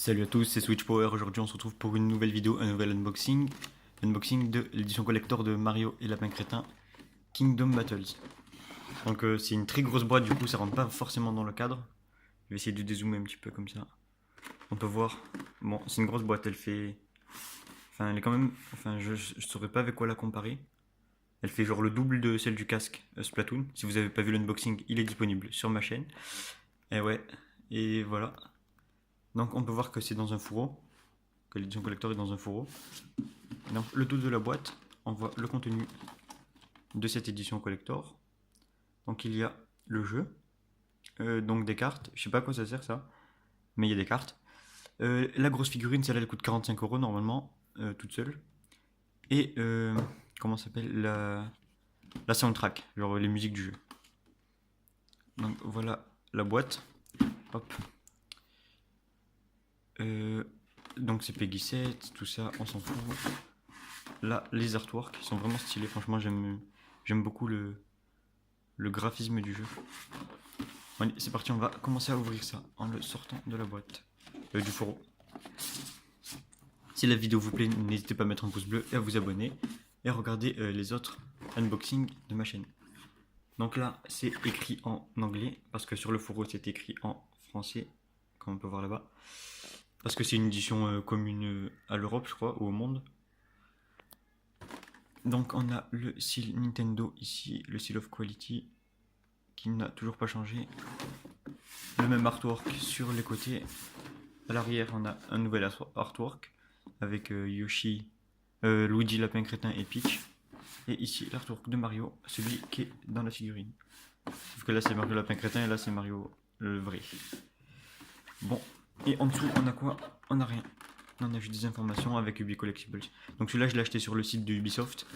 Salut à tous, c'est Switch Power. Aujourd'hui, on se retrouve pour une nouvelle vidéo, un nouvel unboxing. Unboxing de l'édition collector de Mario et Lapin Crétin Kingdom Battles. Donc, c'est une très grosse boîte, du coup, ça rentre pas forcément dans le cadre. Je vais essayer de dézoomer un petit peu comme ça. On peut voir. Bon, c'est une grosse boîte, elle fait. Enfin, elle est quand même. Enfin, je saurais pas avec quoi la comparer. Elle fait genre le double de celle du casque Splatoon. Si vous avez pas vu l'unboxing, il est disponible sur ma chaîne. Et ouais, et voilà. Donc, on peut voir que c'est dans un fourreau. Que l'édition collector est dans un fourreau. Donc, le dos de la boîte, on voit le contenu de cette édition collector. Donc, il y a le jeu, donc des cartes. Je sais pas à quoi ça sert ça, mais il y a des cartes. La grosse figurine, celle-là, elle coûte 45 € normalement, toute seule. Et comment s'appelle la soundtrack, genre les musiques du jeu. Donc, voilà la boîte. Hop. Donc, c'est Peggy 7, tout ça, on s'en fout. Là, les artworks, ils sont vraiment stylés. Franchement, j'aime beaucoup le graphisme du jeu. Allez, c'est parti, on va commencer à ouvrir ça en le sortant de la boîte, du fourreau. Si la vidéo vous plaît, n'hésitez pas à mettre un pouce bleu et à vous abonner. Et à regarder les autres unboxings de ma chaîne. Donc là, c'est écrit en anglais, parce que sur le fourreau, c'est écrit en français, comme on peut voir là-bas. Parce que c'est une édition commune à l'Europe, je crois, ou au monde. Donc on a le seal Nintendo ici, le seal of quality, qui n'a toujours pas changé. Le même artwork sur les côtés. À l'arrière, on a un nouvel artwork avec Yoshi, Luigi, Lapin Crétin et Peach. Et ici, l'artwork de Mario, celui qui est dans la figurine. Sauf que là, c'est Mario Lapin Crétin et là, c'est Mario le vrai. Bon, et en dessous, on a quoi? On a rien. On a juste des informations avec Ubi Collectibles. Donc celui-là, je l'ai acheté sur le site de Ubisoft.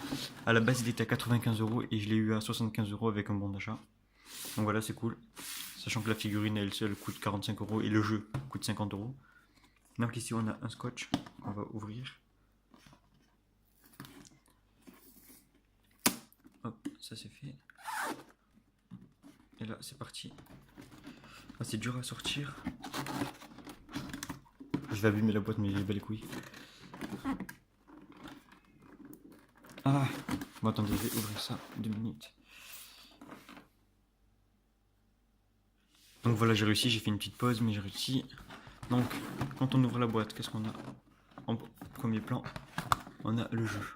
À la base, il était à 95 € et je l'ai eu à 75 € avec un bon d'achat. Donc voilà, c'est cool. Sachant que la figurine, elle seule, coûte 45 € et le jeu coûte 50 €. Donc ici, on a un scotch. On va ouvrir. Hop, ça c'est fait. Et là, c'est parti. Ah, c'est dur à sortir. Je vais abîmer la boîte, mais j'ai bas les couilles. Ah, bon, attendez, je vais ouvrir ça 2 minutes. Donc voilà, j'ai réussi, j'ai fait une petite pause, mais j'ai réussi. Donc, quand on ouvre la boîte, qu'est-ce qu'on a? En premier plan, on a le jeu.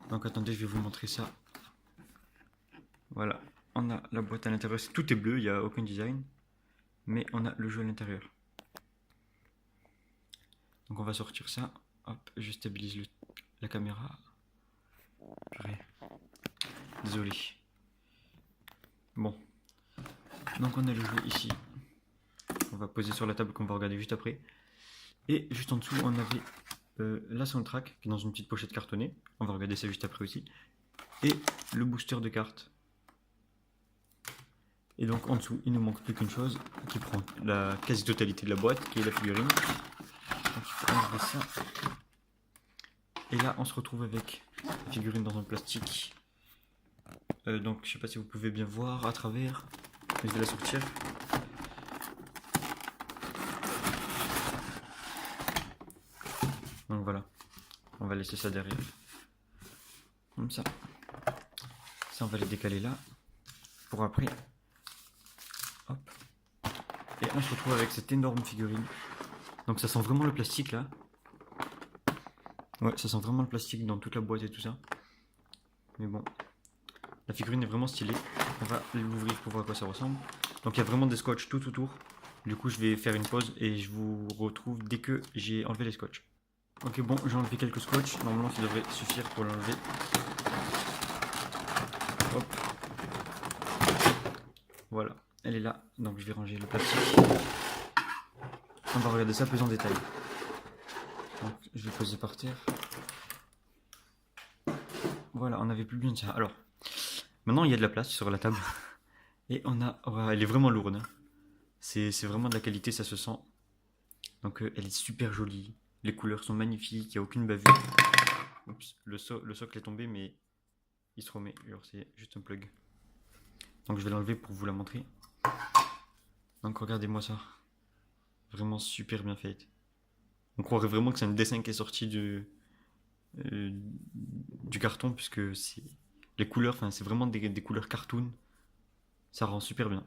Donc attendez, je vais vous montrer ça. Voilà, on a la boîte à l'intérieur. Tout est bleu, il n'y a aucun design. Mais on a le jeu à l'intérieur. Donc on va sortir ça. Hop, je stabilise la caméra. Purée. Désolé. Bon. Donc on a le jeu ici. On va poser sur la table qu'on va regarder juste après. Et juste en dessous, on avait la soundtrack qui est dans une petite pochette cartonnée. On va regarder ça juste après aussi. Et le booster de cartes. Et donc en dessous, il ne manque plus qu'une chose qui prend la quasi-totalité de la boîte, qui est la figurine. Donc il faut enlever ça. Et là, on se retrouve avec la figurine dans un plastique. Donc je sais pas si vous pouvez bien voir à travers. Je vais la sortir. Donc voilà, on va laisser ça derrière. Comme ça. Ça, on va les décaler là. Pour après. Hop. Et on se retrouve avec cette énorme figurine. Donc ça sent vraiment le plastique là. Ouais, ça sent vraiment le plastique dans toute la boîte et tout ça. Mais bon, la figurine est vraiment stylée. On va l'ouvrir pour voir à quoi ça ressemble. Donc il y a vraiment des scotch tout autour. Du coup, je vais faire une pause et je vous retrouve dès que j'ai enlevé les scotch. Ok, bon, j'ai enlevé quelques scotch. Normalement, ça devrait suffire pour l'enlever. Hop. Voilà, elle est là. Donc je vais ranger le plastique. On va regarder ça plus en détail. Donc je vais poser par terre. Voilà, on avait plus bien de ça. Alors, maintenant il y a de la place sur la table. Et on a... Oh, elle est vraiment lourde. Hein. C'est vraiment de la qualité, ça se sent. Donc elle est super jolie. Les couleurs sont magnifiques, il n'y a aucune bavure. Oups, le socle est tombé, mais il se remet. Alors c'est juste un plug. Donc je vais l'enlever pour vous la montrer. Donc regardez-moi ça. Vraiment super bien faite. On croirait vraiment que c'est un dessin qui est sorti du carton, puisque c'est les couleurs, enfin c'est vraiment des couleurs cartoon. Ça rend super bien.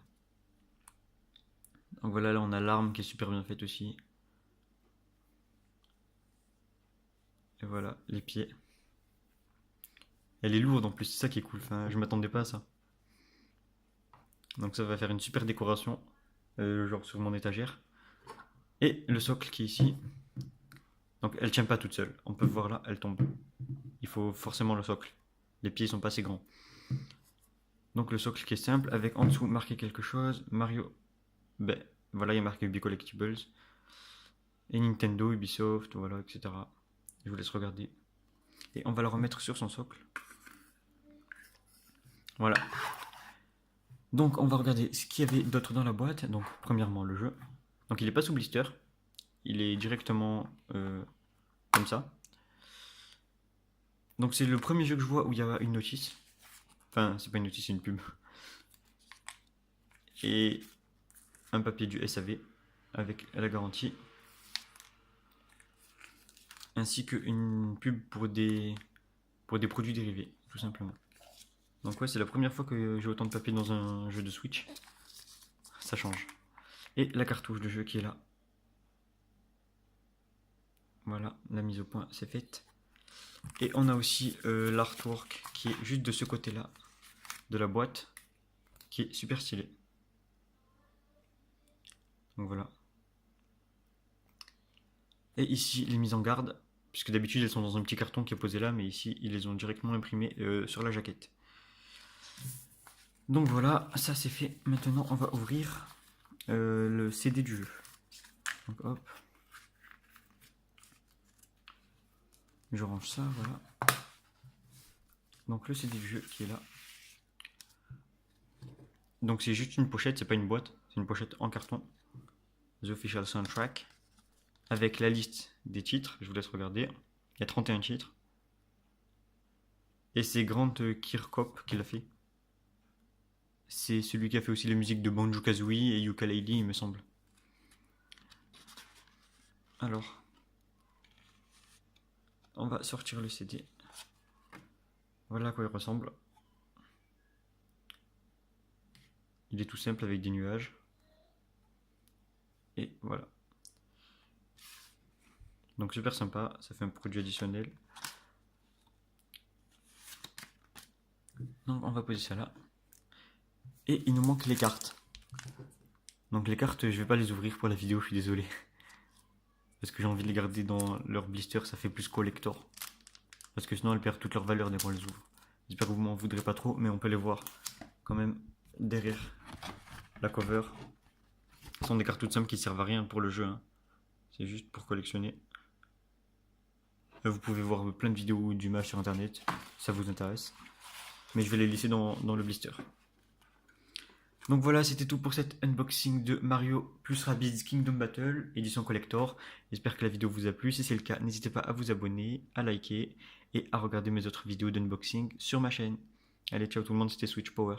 Donc voilà, là on a l'arme qui est super bien faite aussi. Et voilà, les pieds. Elle est lourde en plus, c'est ça qui est cool. Enfin, je m'attendais pas à ça. Donc ça va faire une super décoration, genre sur mon étagère. Et le socle qui est ici. Donc elle tient pas toute seule. On peut voir là, elle tombe. Il faut forcément le socle. Les pieds sont pas assez grands. Donc le socle qui est simple, avec en dessous marqué quelque chose. Mario. Ben voilà, il y a marqué Ubi Collectibles. Et Nintendo, Ubisoft, voilà, etc. Je vous laisse regarder. Et on va le remettre sur son socle. Voilà. Donc on va regarder ce qu'il y avait d'autre dans la boîte. Donc premièrement le jeu. Donc il n'est pas sous blister. Il est directement comme ça. Donc c'est le premier jeu que je vois où il y a une notice. Enfin, c'est pas une notice, c'est une pub. Et un papier du SAV avec la garantie. Ainsi qu'une pub pour des produits dérivés, tout simplement. Donc ouais, c'est la première fois que j'ai autant de papier dans un jeu de Switch. Ça change. Et la cartouche de jeu qui est là. Voilà, la mise au point c'est faite. Et on a aussi l'artwork qui est juste de ce côté-là de la boîte, qui est super stylé. Donc voilà. Et ici, les mises en garde, puisque d'habitude elles sont dans un petit carton qui est posé là, mais ici ils les ont directement imprimées sur la jaquette. Donc voilà, ça c'est fait. Maintenant on va ouvrir le CD du jeu. Donc hop. Je range ça, voilà. Donc le CD du jeu qui est là. Donc c'est juste une pochette, c'est pas une boîte, c'est une pochette en carton. The Official Soundtrack. Avec la liste des titres, je vous laisse regarder. Il y a 31 titres. Et c'est Grant Kirkhope qui l'a fait. C'est celui qui a fait aussi les musiques de Banjo-Kazooie et Yooka-Laylee, il me semble. Alors, on va sortir le CD. Voilà à quoi il ressemble. Il est tout simple avec des nuages. Et voilà. Donc super sympa, ça fait un produit additionnel. Donc on va poser ça là. Et il nous manque les cartes. Donc les cartes, je vais pas les ouvrir pour la vidéo, je suis désolé. Parce que j'ai envie de les garder dans leur blister, ça fait plus collector. Parce que sinon elles perdent toute leur valeur dès qu'on les ouvre. J'espère que vous m'en voudrez pas trop, mais on peut les voir quand même derrière la cover. Ce sont des cartes toutes simples qui servent à rien pour le jeu, hein. C'est juste pour collectionner. Vous pouvez voir plein de vidéos d'images sur internet, si ça vous intéresse. Mais je vais les laisser dans le blister. Donc voilà, c'était tout pour cet unboxing de Mario plus Rabbids Kingdom Battle, édition collector. J'espère que la vidéo vous a plu. Si c'est le cas, n'hésitez pas à vous abonner, à liker et à regarder mes autres vidéos d'unboxing sur ma chaîne. Allez, ciao tout le monde, c'était Switch Power.